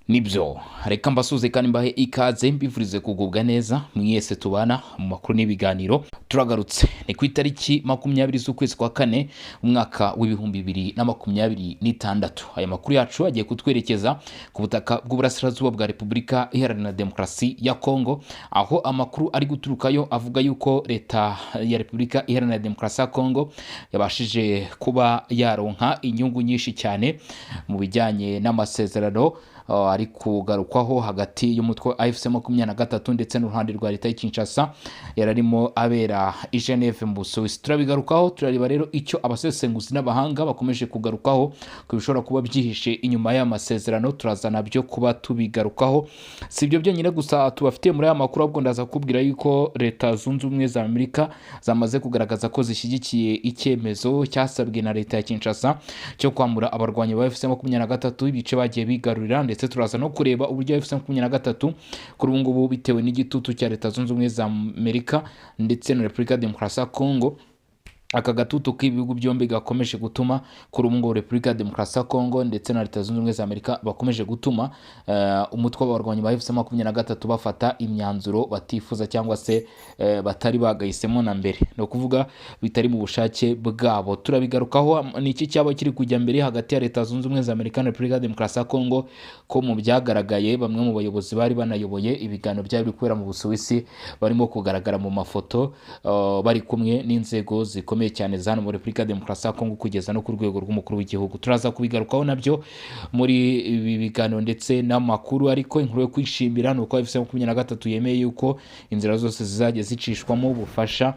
Nibyo reka mbasuze kandi mbahe ikaze mbivurize kugubwa neza mwese tubana mu makuru n'ibiganiro. Turagarutse ni ku itariki 20 z'ukwezi kwa kane umwaka w'ibihumbi 2026. Aya makuru yacu agiye kutwerekeza ku butaka bw'uburasirazuba bwa Repubulika Iharanira Demokarasi ya Kongo, aho amakuru ari guturukayo avuga yuko leta ya Repubulika Iharanira Demokarasi ya Kongo yabashije kuba yaronka inyungu nyinshi cyane mu bijyanye n'amasezerano ari kugarukwaho hagati y'umutwe AFC 23 ndetse n'uruhande rwa leta y'Kinshasa yararimo abera i Geneve mu Busuwisi. Turabigarukaho, turareba rero icyo abasesenguzi n'abahanga bakomeje kugarukaho ku bishobora kuba byihishe inyuma y'amasezerano. Turazana byo kuba tubigarukaho. Si ibyo byonyine gusa tubafitiye muri aya makuru, ahubwo ndaza kubwira yuko leta zunze ubumwe za Amerika zamaze kugaragaza ko zishyigikiye icyemezo cyasabwe na leta ya Kinshasa cyo kwamura abarwanyi ba AFC 23 ibice bagiye bigarurira, ndetse turaza no kureba uburyo AFC 23 kuri ubu ngubu bitewe n'igitutu cya leta zunze ubumwe za Amerika ndetse na Repubulika Demokarasi ya Kongo. Aka gatutu k'ibihugu byombi gakomeje gutuma kuri ubu ngubu Repubulika Demokarasi ya Kongo ndetse na leta zunze ubumwe za Amerika bakomeje gutuma umutwe w'abarwanyi ba AFC 23 bafata imyanzuro batifuza cyangwa se batari bagahisemo na mbere, no kuvuga bitari mu bushake bwabo. Turabigarukaho ni iki cyaba kiri kujya mbere hagati ya leta zunze ubumwe za Amerika na Repubulika Demokarasi ya Kongo, ko mu byagaragaye bamwe mu bayobozi bari banayoboye ibiganiro byari bikwera mu Busuwisi barimo kugaragara mu mafoto bari kumwe n'inzego zikomeye cyane za muri Repubulika Demokarasi ya Kongo kugeza no ku rwego rw'umukuru w'igihugu. Turaza kubigarukaho nabyo muri ibi biganiro ndetse n'amakuru, ariko inkuru yo kwishimira ni uko AFC 23 yemeye yuko inzira zose zizajya zicishwamo ubufasha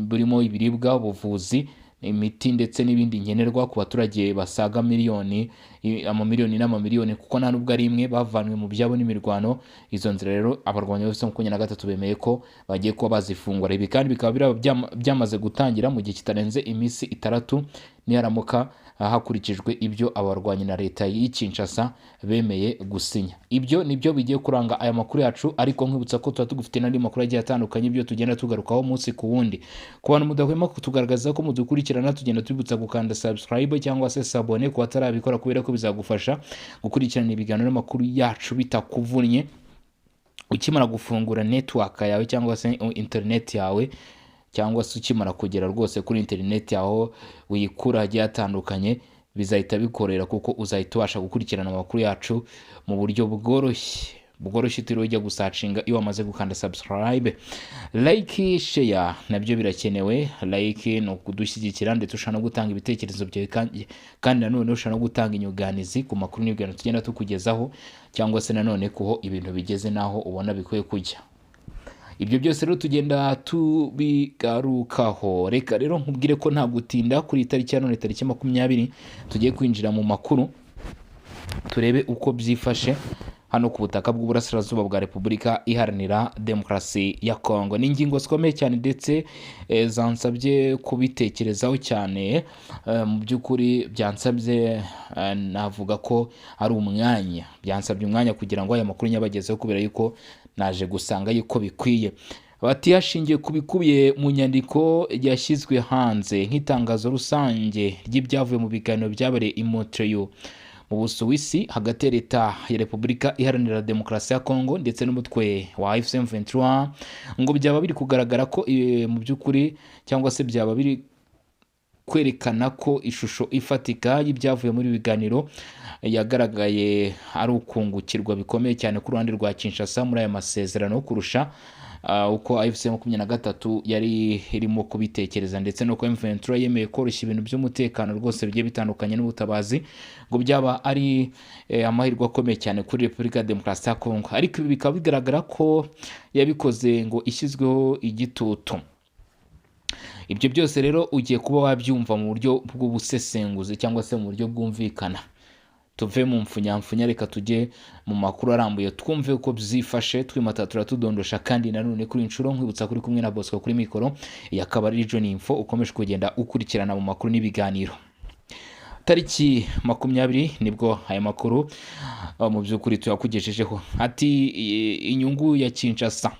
burimo ibiribwa, ubuvuzi, imiti ndetse n'ibindi nkenerwa ku baturage basaga amamiliyoni n'amamiliyoni, kuko nta nubwo ari imwe bavanwe mu byabo n'imirwano. Izo nzira rero abarwanyi bose 23 bemeye ko bagiye kuba bazifungura. Ibi kandi bikaba byamaze gutangira mu gihe kitarenze iminsi 3 niharamuka hakurikijwe ibyo abarwanyi na leta y'Kinshasa bemeye gusinya. Ibyo nibyo bigiye kuranga aya makuru yacu, ariko nkwibutsa ko tuba tugufite n'andi makuru agiye atandukanye ibyo tugenda tugarukaho umunsi ku wundi. Ku bantu mudahwema kutugaragaza ko mudukurikirana, tugenda tubibutsa gukanda subscribe cyangwa se sabone ku batarabikora, kubera ko bizagufasha gukurikirana ibiganiro n'amakuru yacu bitakuvunnye ukimara gufungura network yawe cyangwa se internet yawe, cyangwa se ukimara kugera rwose kuri internet yaho wiyikura hagiye hatandukanye. Bizahita bikorera kuko uzahita ubasha gukurikirana amakuru yacu mu buryo bworoshye turiho ujya gusacinga iyo wamaze gukanda subscribe. Like, share nabyo birakenewe. Like no kudushyigikira, ndetse ushaka no gutanga ibitekerezo byawe kandi nanone ushaka no gutanga inyunganizi ku makuru n'ibiganiro tugenda tukugezaho, cyangwa se nanone kuho ibintu bigeze naho ubona bikwiye kujya. Ibyo byose rero tugenda tubigarukaho. Reka rero nkubwire ko nta gutinda kuri itariki ya none, tariki 20 tugiye kwinjira mu makuru, turebe uko byifashe hano ku butaka bw'uburasirazuba bwa Repubulika Iharanira Demokarasi ya Kongo. Ni ingingo zikomeye cyane ndetse zansabye kubitekerezaho cyane. Mu by'ukuri byansabye, navuga ko ari byansabye umwanya kugira ngo aya makuru nyabagezeho, kubera yuko naje gusanga yuko bikwiye. Bati hashingiye ku bikubiye mu nyandiko yashyizwe hanze nk'itangazo rusange ry'ibyavuye mu biganiro byabereye i Montreal mu Busuwisi hagati ya leta ya Repubulika Iharanira Demokarasi ya Kongo ndetse n'umutwe wa AFC 23, ngo byaba biri kugaragara ko mu by'ukuri cyangwa se byaba biri kwerekana ko ishusho ifatika y'ibyavuye muri biganiro yagaragaye ari ukungukirwa bikomeye cyane ku ruhande rwa Kinshasa muri aya masezerano kurusha uko AFC 23 yari irimo kubitekereza, ndetse no ko M23 yemeye koroshya ibintu by'umutekano rwose bigiye bitandukanye n'ubutabazi, ngo byaba ari amahirwe akomeye cyane kuri Repubulika Demokarasi ya Kongo. Ariko ibi bikaba bigaragara ko yabikoze ngo ishyizweho igitutu. Ibyo byose rero ugiye kuba wabyumva mu buryo bw'ubusesenguzi cyangwa se mu buryo bwumvikana. Tuve mu mfunyamfunya, reka tujye mu makuru arambuye twumve uko byifashe, twimatatura tudondosha. Kandi nanone kuri inshuro nkwibutsa kuri kumwe na Bosco kuri mikoro, yakaba ari John Info ukomeje kugenda ukurikirana mu makuru n'ibiganiro. Tariki 20 nibwo aya makuru mu by'ukuri tuyakugejejeho. Ati inyungu ya Kinshasa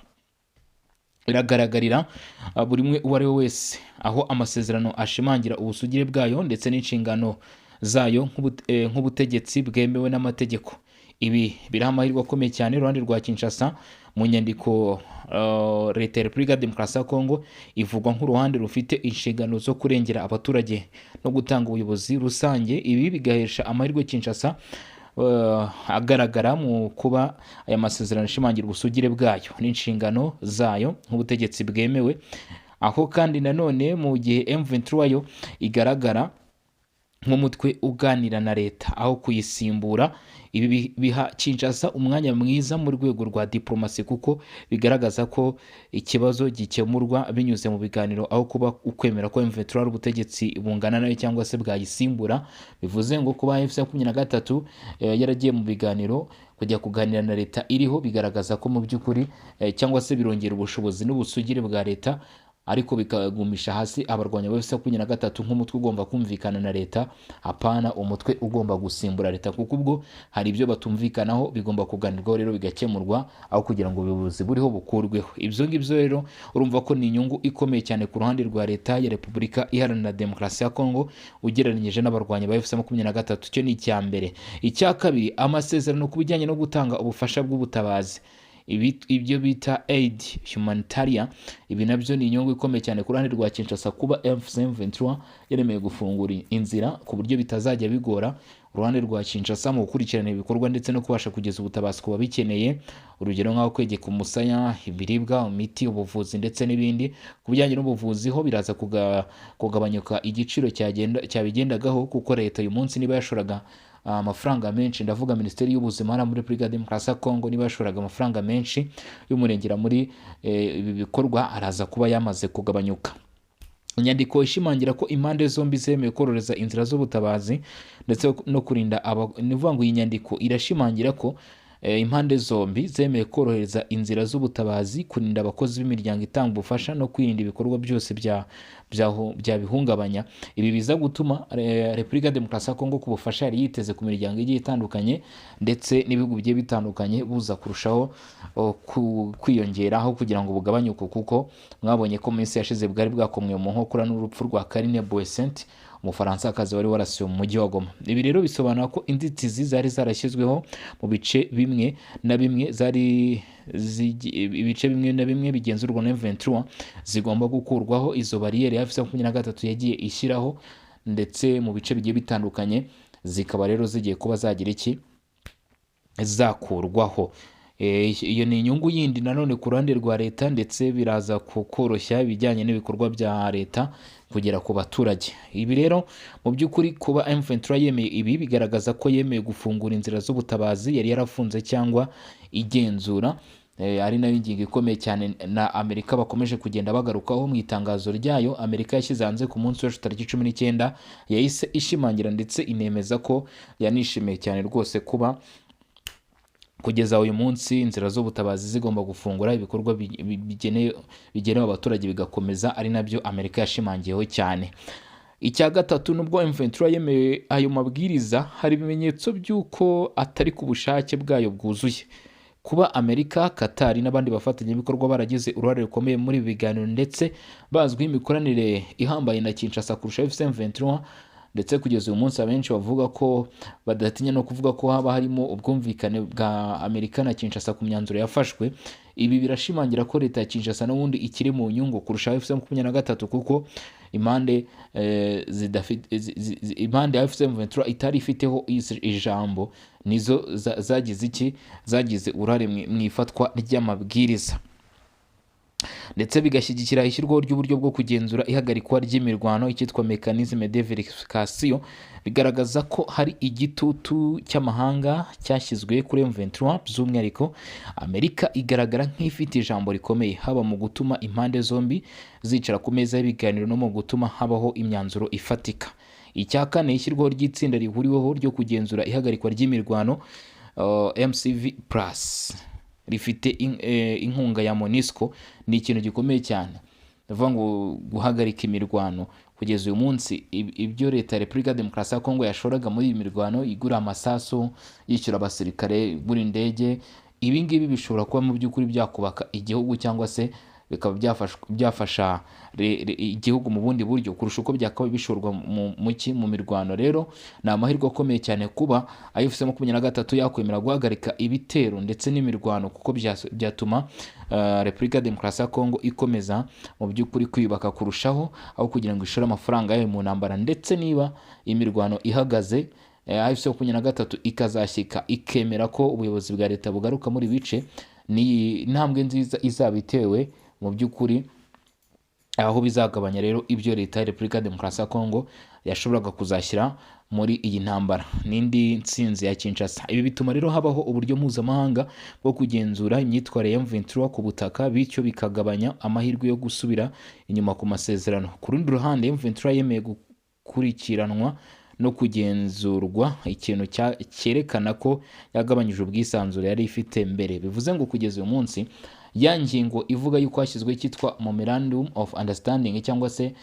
iragaragarira buri umwe uwo ari we wese, aho amasezerano ashimangira ubusugire bwayo ndetse n'inshingano zayo nk'ubutegetsi bwemewe n'amategeko. Ibi biri amahirwe akomeye cyane iruhande rwa Kinshasa. Mu nyandiko leta ya Repubulika ya Demokarasi ya Kongo ivugwa nk'uruhande rufite inshingano zo kurengera abaturage no gutanga ubuyobozi rusange. Ibi bigahesha amahirwe Kinshasa agaragara mu kuba aya masezerano ashimangira ubusugire bwayo n'inshingano zayo nk'ubutegetsi bwemewe. Aho kandi nanone mu gihe M23 yo igaragara nk'umutwe uganira na leta aho kuyisimbura. Ibi biha Kinshasa umwanya mwiza mu rwego rwa diplomasi kuko bigaragaza ko ikibazo gikemurwa binyuze mu biganiro aho kuba ukwemera ko M23 ari ubutegetsi bungana nayo cyangwa se bwayisimbura. Bivuze ngo kuba FC23 yaragiye mu biganiro kujya kuganira na leta iriho bigaragaza ko mu by'ukuri cyangwa se birongera ubushobozi n'ubusugire bwa leta, ariko bikagumisha hasi abarwanya ba FC23 nk'umutwe ugomba kumvikana na leta, apana umutwe ugomba gusimbura leta, kuko ubwo hari ibyo batumvikanaho bigomba kuganirwaho rero bigakemurwa aho kugira ngo ubuyobozi buriho bukurweho. Ibyo ngibyo rero urumva ko ni inyungu ikomeye cyane ku ruhande rwa leta ya Repubulika Iharanira Demokarasi ya Kongo ugereranyije n'abarwanya ba FC23. Cyo ni icya mbere. Icya kabiri, amasezerano ku bijyanye no gutanga ubufasha bw'ubutabazi, ibyo bita aid humanitarian. Ibi nabyo ni inyungu ikomeye cyane ku ruhande rwa Kinshasa kuba M23 yaremeye gufungura inzira ku buryo bitazajya bigora uruhande rwa Kinshasa mu gukurikirana ibikorwa ndetse no kubasha kugeza ubutabazi ku babikeneye. Urugero nk'aho kwegeka umusaya, ibiribwa, imiti, ubuvuzi ndetse n'ibindi. Ku bijyanye n'ubuvuzi ho biraza kugabanyuka igiciro cyabigendagaho kuko leta uyu munsi niba yashoraga amafaranga menshi, ndavuga Minisiteri y'Ubuzima hano muri Repubulika ya Demokarasi ya Kongo niba yashoraga amafaranga menshi y'umurengera muri ibi bikorwa, araza kuba yamaze kugabanyuka. Inyandiko ishimangira ko impande zombi zemeye kororeza inzira z'ubutabazi ndetse no kurinda nivuga ngo iyi nyandiko irashimangira ko impande zombi zemeye korohereza inzira z'ubutabazi, kurinda abakozi b'imiryango itanga ubufasha no kwirinda ibikorwa byose byabihungabanya. Ibi biza gutuma Repubulika ya Demokarasi ya Kongo ku bufasha yari yiteze ku miryango igiye itandukanye ndetse n'ibihugu bigiye bitandukanye buza kurushaho kwiyongeraho kugira ngo bugabanyuke, kuko mwabonye ko mu minsi yashize bwari bwakomwe mu nkokora n'urupfu rwa Carine Boissent, Umufaransa-kazi wari warasiwe mu mujyi wa Goma. Ibi rero bisobanura ko inzitizi zari zarashyizweho mu bice bimwe na bimwe bigenzurwa na M23 zigomba gukurwaho. Izo bariyeri ya FC23 yagiye ishyiraho ndetse mu bice bigiye bitandukanye zikaba rero zigiye kuba zagira zakurwaho. Iyo ni inyungu yindi nanone ku ruhande rwa leta, ndetse biraza kukoroshya ibijyanye n'ibikorwa bya leta kugera ku baturage. Ibi rero mu by'ukuri kuba M23 yemeye ibi bigaragaza ko yemeye gufungura inzira z'ubutabazi yari yarafunze cyangwa igenzura. Ari nayo ingingo ikomeye cyane na Amerika bakomeje kugenda bagarukaho mu itangazo ryayo. Amerika yashyize hanze ku munsi w'ejo tariki 19 yahise ishimangira ndetse inemeza ko yanishimiye cyane rwose kuba kugeza uyu munsi inzira z'ubutabazi zigomba gufungura, ibikorwa bigenewe abaturage bigakomeza, ari nabyo Amerika yashimangiyeho cyane. Icya gatatu, nubwo M23 yemeye ayo mabwiriza, hari ibimenyetso by'uko atari ku bushake bwayo bwuzuye. Kuba Amerika, Qatar n'abandi bafatanyabikorwa baragize uruhare rukomeye muri ibi biganiro ndetse bazwiho imikoranire ihambaye na Kinshasa kurusha M23, ndetse kugeza uyu munsi abenshi bavuga ko badatinya no kuvuga ko haba harimo ubwumvikane bwa Amerika na Kinshasa ku myanzuro yafashwe. Ibi birashimangira ko leta ya Kinshasa n'ubundi ikiri mu nyungu kurusha FC23 kuko impande ya FC23 itari ifiteho ijambo nizo zagize urare mu ifatwa ry'amabwiriza, ndetse bigashyigikira ishyirwaho ry'uburyo bwo kugenzura ihagarikwa ry'imirwano icyitwa mécanisme de vérification. Bigaragaza ko hari igitutu cy'amahanga cyashyizwe kuri M23, by'umwihariko Amerika igaragara nk'ifite ijambo rikomeye haba mu gutuma impande zombi zicara ku meza y'ibiganiro no mu gutuma habaho imyanzuro ifatika. Icya kane, ishyirwaho ry'itsinda rihuriweho ryo kugenzura ihagarikwa ry'imirwano MCV+ rifite inkunga ya MONUSCO ni ikintu gikomeye cyane. Ndavuga ngo guhagarika imirwano kugeza uyu munsi, ibyo leta ya Repubulika ya Demokarasi ya Kongo yashoraga muri iyi mirwano, igura amasasu, yishyura abasirikare, igura indege, ibi ngibi bishobora kuba mu by'ukuri byakubaka igihugu cyangwa se bikaba byafasha igihugu mu bundi buryo kurusha uko byakabaye bishorwa mu mirwano. Rero ni amahirwe akomeye cyane kuba AFC 23 yakwemera guhagarika ibitero ndetse n'imirwano, kuko byatuma Repubulika ya Demokarasi ya Kongo ikomeza mu by'ukuri kwiyubaka kurushaho, aho kugira ngo ishore amafaranga yayo mu ntambara. Ndetse niba imirwano ihagaze, AFC 23 ikazashyika ikemera ko ubuyobozi bwa leta bugaruka muri bice, ni intambwe nziza izaba itewe mu by'ukuri, aho bizagabanya rero ibyo leta ya Repubulika ya Demokarasi ya Kongo yashoboraga kuzashyira muri iyi ntambara. N'indi nsinzi ya Kinshasa. Ibi bituma rero habaho uburyo mpuzamahanga bwo kugenzura imyitwarire ya M23 ku butaka, bityo bikagabanya amahirwe yo gusubira inyuma ku masezerano. Ku rundi ruhande, M23 yemeye gukurikiranwa no kugenzurwa, ikintu cyerekana ko yagabanyije ubwisanzure yari ifite mbere. Bivuze ngo kugeza uyu munsi ya ngingo ivuga yuko hashyizwe cyitwa Memorandum of Understanding cyangwa se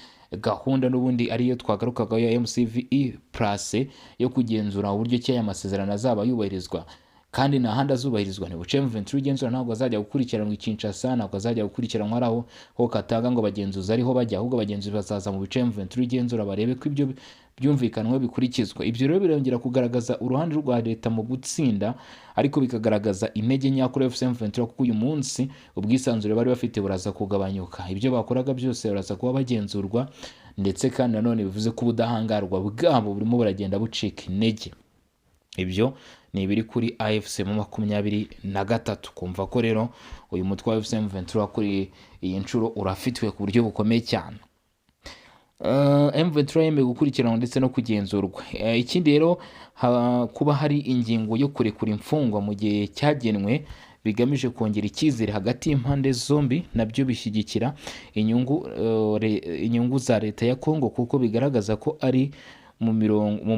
gahunda n'ubundi ariyo twagarukagaho ya MCVE plus yo kugenzura uburyo aya masezerano azaba yubahirizwa kandi nta handi azubahirizwa. Ni buce M23 igenzura, ntabwo azajya gukurikiranwa i Kinshasa, ntabwo azajya gukurikiranwa araho ho Katanga ngo bagenzuza ariho bajya, ahubwo abagenzuzi bazaza mu bice M23 igenzura barebe ko ibyo byumvikanwe bikurikizwa. Ibyo rero birongera kugaragaza uruhande rwa leta mu gutsinda, ariko bikagaragaza intege nke kuri AFC M23, kuko uyu munsi ubwisanzure bari bafite buraza kugabanyuka. Ibyo bakoraga byose baraza kuba bagenzurwa, ndetse kandi nanone bivuze ko ubudahangarwa bwabo burimo buragenda bucika intege. Ibyo ni ibiri kuri AFC 23. Kumva ko rero uyu mutwe wa AFC M23 kuri iyi nshuro urafitwe ku buryo bukomeye cyane. M23 yemeye gukurikiranwa ndetse no kugenzurwa. Ikindi rero kuba hari ingingo yo kurekura imfungwa mu gihe cyagenwe bigamije kongera icyizere hagati y'impande zombi, nabyo bishyigikira inyungu za leta ya Kongo, kuko bigaragaza ko ari mu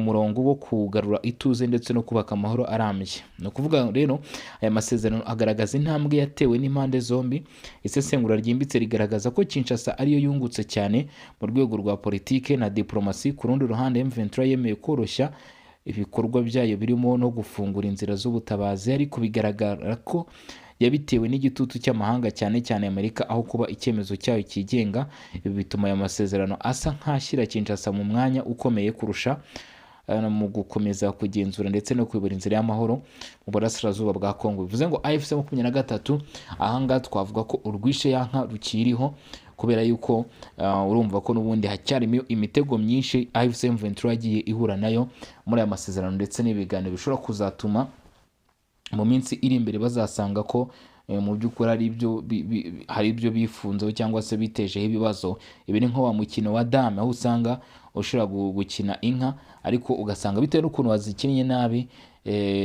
murongo wo kugarura ituze ndetse no kubaka amahoro arambye. No kuvuga rero aya masezerano agaragaza intambwe yatewe n'impande zombi. Isesengura ryimbitse rigaragaza ko Kinshasa ariyo yungutse cyane mu rwego rwa politike na diplomasi. Ku rundi ruhande, M23 yemeye koroshya ibikorwa byayo birimo no gufungura inzira z'ubutabazi, ariko bigaragara ko yabitewe n'igitutu cy'amahanga, cyane cyane Amerika, aho kuba icyemezo cyayo kigenga. Ibi bituma aya masezerano asa nk'ashyira Kinshasa mu mwanya ukomeye kurusha mu gukomeza kugenzura ndetse no kuyobora inzira y'amahoro mu burasirazuba bwa Kongo. Bivuze ngo AFC 23 ahangaha twavuga ko urwishe yanka rukiriho, kubera yuko urumva ko n'ubundi hacyarimo imitego myinshi AFC 23 yagiye ihura nayo muri aya masezerano, ndetse n'ibiganiro bishobora kuzatuma mu minsi iri imbere bazasanga ko mu by'ukuri hari ibyo bifunzeho cyangwa se bitejeho ibibazo. Ibi ni nko wa mukino wa dame, aho usanga ushobora gukina inka ariko ugasanga bitewe n'ukuntu wazikinnye nabi,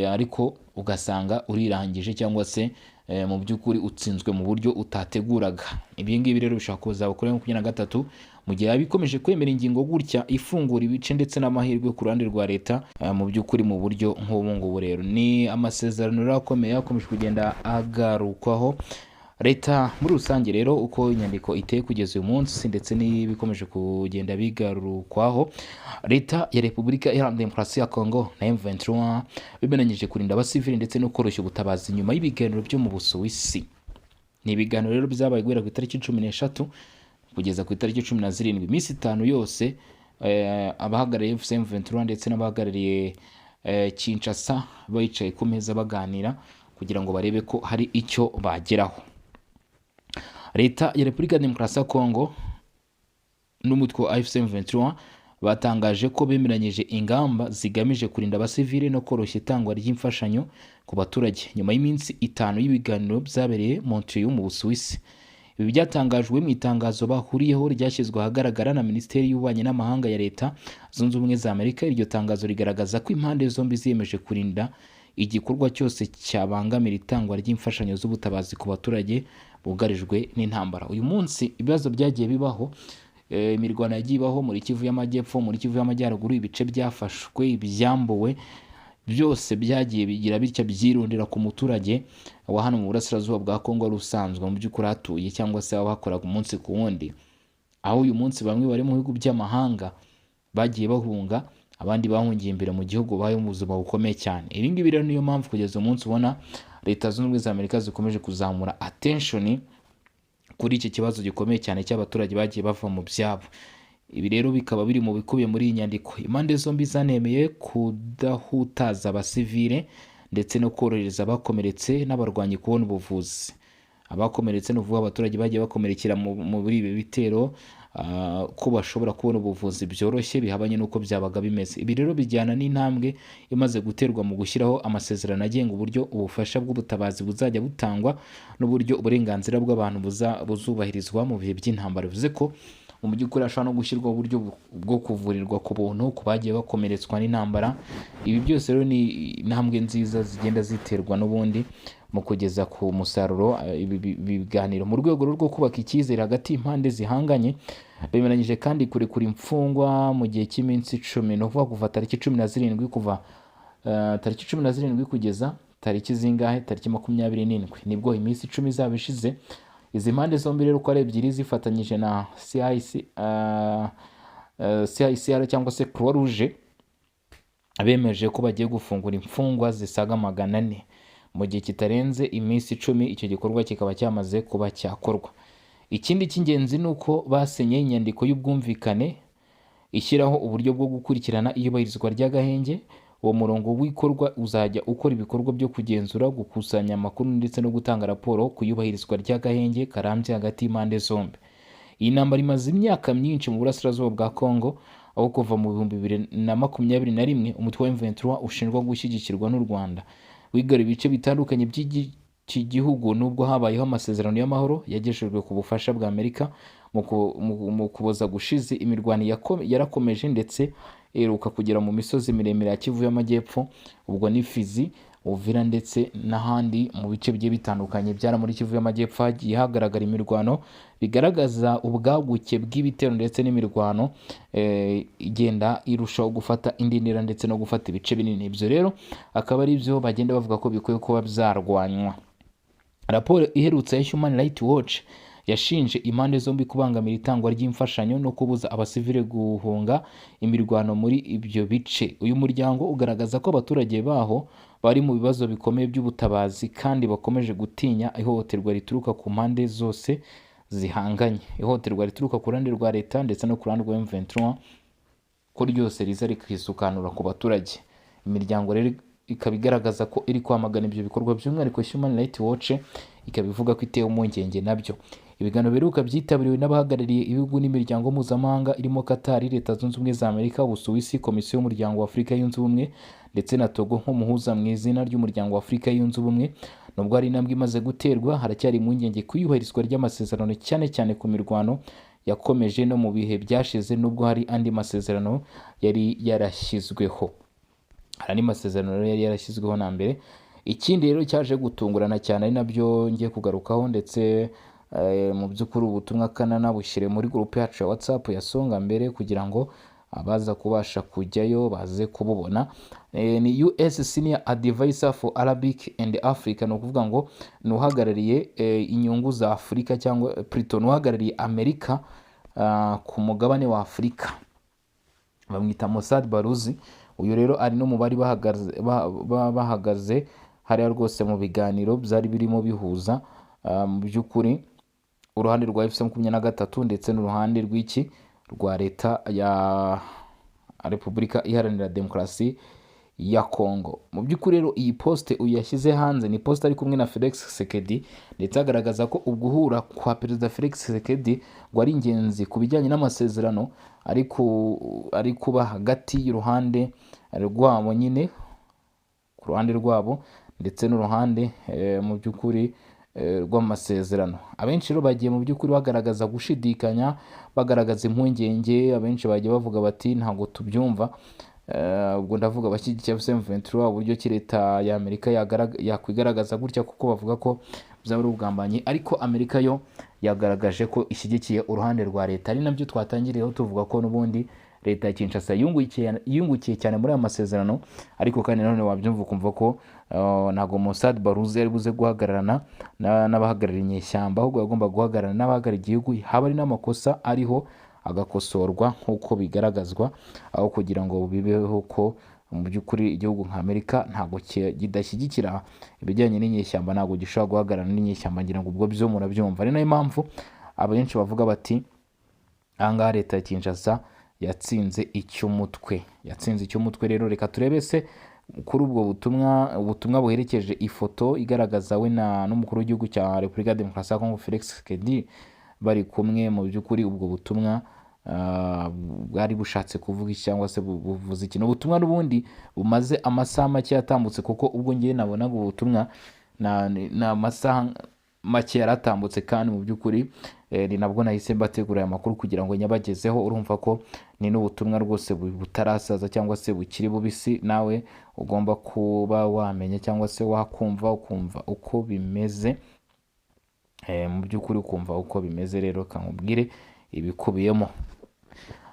ariko ugasanga urirangije cyangwa se mu by'ukuri utsinzwe mu buryo utateguraga. Ibi ngibi rero bishobora kuza kuri 23 mu gihe abikomeje kwemera ingingo gutya ifungura ibice ndetse n'amahirwe ku ruhande rwa leta mu by'ukuri mu buryo nk'ubu ngubu. Rero ni amasezerano rero akomeye akomeje kugenda agarukwaho leta muri rusange. Rero uko inyandiko iteye kugeza uyu munsi ndetse n'ibikomeje kugenda bigarukwaho, leta ya Repubulika Iharanira Demokarasi ya Kongo na M23 bimenanyije kurinda abasivili ndetse no koroshya ubutabazi nyuma y'ibiganiro byo mu Busuwisi. Ni ibiganiro rero bizabaye guhera ku itariki 13 kugeza ku itariki 17, iminsi 5 yose. Abahagarariye AFC M23 ndetse n'abahagarariye Kinshasa bicaye ku meza baganira kugira ngo barebe ko hari icyo bageraho. Leta ya Repubulika ya Demokarasi ya Kongo n'umutwe wa AFC M23 batangaje ko bemeranyije ingamba zigamije kurinda abasivili no koroshya itangwa ry'imfashanyo ku baturage nyuma y'iminsi 5 y'ibiganiro byabereye Montreal mu Busuwisi. Ibi byatangajwe mu itangazo bahuriyeho ryashyizwe ahagaragara na Minisiteri y'Ububanyi n'Amahanga ya Leta Zunze Ubumwe za Amerika. Iryo tangazo rigaragaza ko impande zombi ziyemeje kurinda igikorwa cyose cyabangamira itangwa ry'imfashanyo z'ubutabazi ku baturage bugarijwe n'intambara. Uyu munsi ibibazo byagiye bibaho, imirwano yagiye ibaho muri Kivu y'Amajyepfo, muri Kivu y'Amajyaruguru, ibice byafashwe, ibyambuwe, byose byagiye bigira bitya byirundira ku muturage wa hano mu burasirazuba bwa Kongo rusanzwe mu by'ukuri hatuye cyangwa se abakoraga umunsi ku wundi, aho uyu munsi bamwe bari mu bihugu by'amahanga bagiye bahunga, abandi bahungiye imbere mu gihugu bayo mu buzima bukomeye cyane. Ibi ngibi rero niyo mpamvu kugeza umunsi ubona Leta Zunze Ubumwe za Amerika zikomeje kuzamura attention kuri iki kibazo gikomeye cyane cy'abaturage bagiye bava mu byabo. Ibi rero bikaba biri mu bikubiye muri iyi nyandiko. Impande zombi zanemeye kudahutaza abasivile ndetse no korohereza abakomeretse n'abarwanyi kubona ubuvuzi. Abakomeretse ni ukuvuga abaturage bagiye bakomerekera muri ibi bitero, ko bashobora kubona ubuvuzi byoroshye bihabanye n'uko byabaga bimeze. Ibi rero bijyana n'intambwe imaze guterwa mu gushyiraho amasezerano agenga uburyo ubufasha bw'ubutabazi buzajya butangwa n'uburyo uburenganzira bw'abantu buzubahirizwa mu bihe by'intambara. Bivuze ko mu by'ukuri hashobora no gushyirwaho uburyo bwo kuvurirwa ku buntu ku bagiye bakomeretswa n'intambara. Ibi byose rero ni intambwe nziza zigenda ziterwa n'ubundi mu kugeza ku musaruro ibi biganiro. Mu rwego rwo kubaka icyizere hagati y'impande zihanganye, bemeranyije kandi kurekura imfungwa mu gihe cy'iminsi 10, ni ukuvuga kuva tariki 17 tariki 17 kugeza tariki zingahe, tariki 27 nibwo iminsi 10 izaba ishize. Izi mpande zombi rero uko ari ebyiri zifatanyije na CICR cyangwa se Croix Rouge bemeje ko bagiye gufungura imfungwa zisaga 400 mu gihe kitarenze iminsi 10. Icyo gikorwa kikaba cyamaze kuba cyakorwa. Ikindi cy'ingenzi ni uko basenye inyandiko y'ubwumvikane ishyiraho uburyo bwo gukurikirana iyubahirizwa ry'agahenge. Uwo murongo w'ikorwa uzajya ukora ibikorwa byo kugenzura, gukusanya amakuru ndetse no gutanga raporo ku iyubahirizwa ry'agahenge karambye hagati y'impande zombi. Iyi ntambara imaze imyaka myinshi mu burasirazuba bwa Congo, aho kuva mu 2021 umutwe wa M23 ushinjwa gushyigikirwa n'u Rwanda wigarura ibice bitandukanye by'iki gihugu, nubwo habayeho amasezerano y'amahoro yagejejwe ku bufasha bwa Amerika mu kuboza gushize. Imirwano yarakomeje ndetse iheruka kugera mu misozi miremire ya Kivu y'Amajyepfo, ubwo ni Fizi, Uvira ndetse n'ahandi mu bice bigiye bitandukanye byara muri Kivu y'Amajyepfo hagiye hagaragara imirwano bigaragaza ubwaguke bw'ibitero ndetse n'imirwano igenda irushaho gufata indi ntera ndetse no gufata ibice binini. Ibyo rero akaba ari byo bagenda bavuga ko bikwiye kuba byarwanywa. Raporo iherutse ya Human Rights Watch yashinje impande zombi kubangamira itangwa ry'imfashanyo no kubuza abasivile guhunga imirwano muri ibyo bice. Uyu muryango ugaragaza ko abaturage baho bari mu bibazo bikomeye by'ubutabazi kandi bakomeje gutinya ihohoterwa rituruka ku mpande zose zihanganye. Ihohoterwa rituruka ku ruhande rwa leta ndetse no ku ruhande rwa M23 ko ryose riza rikisukanura ku baturage. Imiryango rero ikaba igaragaza ko iri kwamagana ibyo bikorwa, by'umwihariko Human Rights Watch ikaba ivuga ko itewe impungenge nabyo. Ibiganiro biheruka byitabiriwe n'abahagarariye ibihugu n'imiryango mpuzamahanga irimo Qatar, Leta Zunze Ubumwe za Amerika, Ubusuwisi, Komisiyo y'Umuryango wa Afurika Yunze Ubumwe ndetse na Togo nk'umuhuza mu izina ry'Umuryango wa Afurika Yunze Ubumwe. Nubwo hari intambwe imaze guterwa, haracyari impungenge ku iyubahirizwa ry'amasezerano, cyane cyane ku mirwano yakomeje no mu bihe byashize, nubwo hari andi masezerano yari yarashyizweho. Hari masezerano yari yarashyizweho na mbere. Ikindi rero cyaje gutungurana cyane ari nabyo ngiye kugarukaho, ndetse mu by'ukuri ubutumwa kanana bushyire muri groupe yacu ya WhatsApp ya Songa Mbere kugira ngo abaza kubasha kujyayo baze kububona. Ni US Senior Advisor for Arabic and Africa, no kuvuga ngo nuhagarariye inyungu za Afurika cyangwa plutôt nuhagarariye Amerika ku mugabane wa Afurika, bamwita Mossad Baruzi. Uyu rero ari no mu bari bahagaze hariya rwose mu biganiro byari birimo bihuza mu by'ukuri uruhande rwa FC23 ndetse n'uruhande rw'iki rwa leta ya Repubulika Iharanira Demokarasi ya Congo. Mu by'ukuri rero iyi poste uyashyize hanze ni poste ari kumwe na Felix Tshisekedi, ndetse agaragaza ko uguhura kwa Perezida Felix Tshisekedi ngo ari ingenzi ku bijyanye n'amasezerano ari kuba hagati y'uruhande rwabo nyine ku ruhande rwabo ndetse n'uruhande mu by'ukuri rw'amasezerano. Abenshi rero bagiye mu by'ukuri bagaragaza gushidikanya, bagaragaza impungenge. Abenshi bagiye bavuga bati ntabwo tubyumva. Ubwo ndavuga abashyigikiye M23 uburyo ki leta ya Amerika yakwigaragaza gutya, kuko bavuga ko byaba ari ubugambanyi. Ariko Amerika yo yagaragaje ko ishyigikiye uruhande rwa leta, ari nabyo twatangiriyeho tuvuga ko n'ubundi leta ya Kinshasa yungukiye cyane muri aya masezerano. Ariko kandi nanone wabyumva ukumva ko ntago Mossad Baruzi yari buze guhagararana n'abahagarariye inyeshyamba, ahubwo yagomba guhagararana n'abahagarariye igihugu, haba ari n'amakosa ariho agakosorwa nk'uko bigaragazwa, aho kugira ngo bibeho ko mu by'ukuri igihugu nka Amerika ntabwo kidashyigikira ibijyanye n'inyeshyamba, ntabwo gishobora guhagarara n'inyeshyamba, ngira ngo ubwo byo murabyumva. ari nayo mpamvu abenshi bavuga bati ahangaha leta ya Kinshasa yatsinze icy'umutwe. Rero reka turebe se kuri ubwo ubutumwa buherekeje ifoto igaragaza we n'umukuru w'igihugu cya Repubulika ya Demokarasi ya Kongo Felix Tshisekedi bari kumwe. Mu by'ukuri ubwo butumwa bwari bushatse kuvuga iki cyangwa se buvuze iki? Ubutumwa n'ubundi bumaze amasaha make yatambutse, kuko ubwo ngiye nabonaga ubutumwa na amasaha make yaratambutse, kandi mu by'ukuri ni nabwo nahise mbategura aya makuru kugira ngo nyabagezeho. Urumva ko ni n'ubutumwa rwose butarasaza cyangwa se bukiri bubisi, nawe ugomba kuba wamenya cyangwa se wakumva ukumva uko bimeze, mu by'ukuri ukumva uko bimeze. Rero kankubwire ibikubiyemo.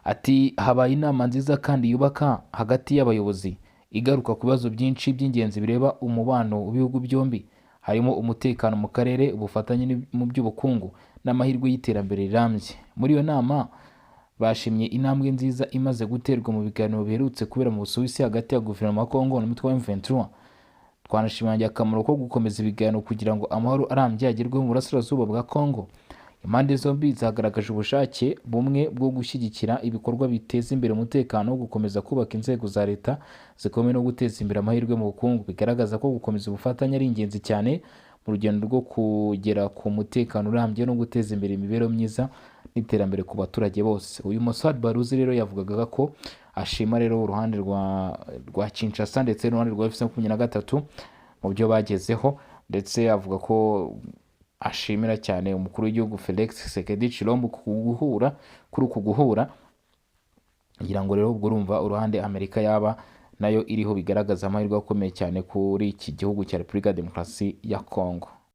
Ati habaye inama nziza kandi yubaka hagati y'abayobozi igaruka ku bibazo byinshi by'ingenzi bireba umubano w'ibihugu byombi, harimo umutekano mu karere, ubufatanye mu by'ubukungu n'amahirwe y'iterambere rirambye. Muri iyo nama bashimye intambwe nziza imaze guterwa mu biganiro biherutse kubera mu Busuwisi hagati ya guverinoma ya Kongo n'umutwe wa M23. Twanashimangiye akamaro ko gukomeza ibiganiro kugira ngo amahoro arambye agerweho mu burasirazuba bwa Kongo. Impande zombi zagaragaje ubushake bumwe bwo gushyigikira ibikorwa biteza imbere umutekano, gukomeza kubaka inzego za leta zikomeye no guteza imbere amahirwe mu bukungu. Bigaragaza ko gukomeza ubufatanye ari ingenzi cyane mu rugendo rwo kugera ku mutekano urambye no guteza imbere imibereho myiza n'iterambere ku baturage bose. Uyu Mossad Baruzi rero yavugaga ko ashima rero uruhande rwa Kinshasa ndetse n'uruhande rwa FC23 mu byo bagezeho, ndetse avuga ko ashimira cyane umukuru w'igihugu Felix Tshisekedi Tshilombo kuri uku guhura, ngira ngo rero ubwo urumva uruhande Amerika yaba nayo iriho bigaragaza amahirwe akomeye cyane kuri iki gihugu cya Repubulika ya Demokarasi ya Kongo.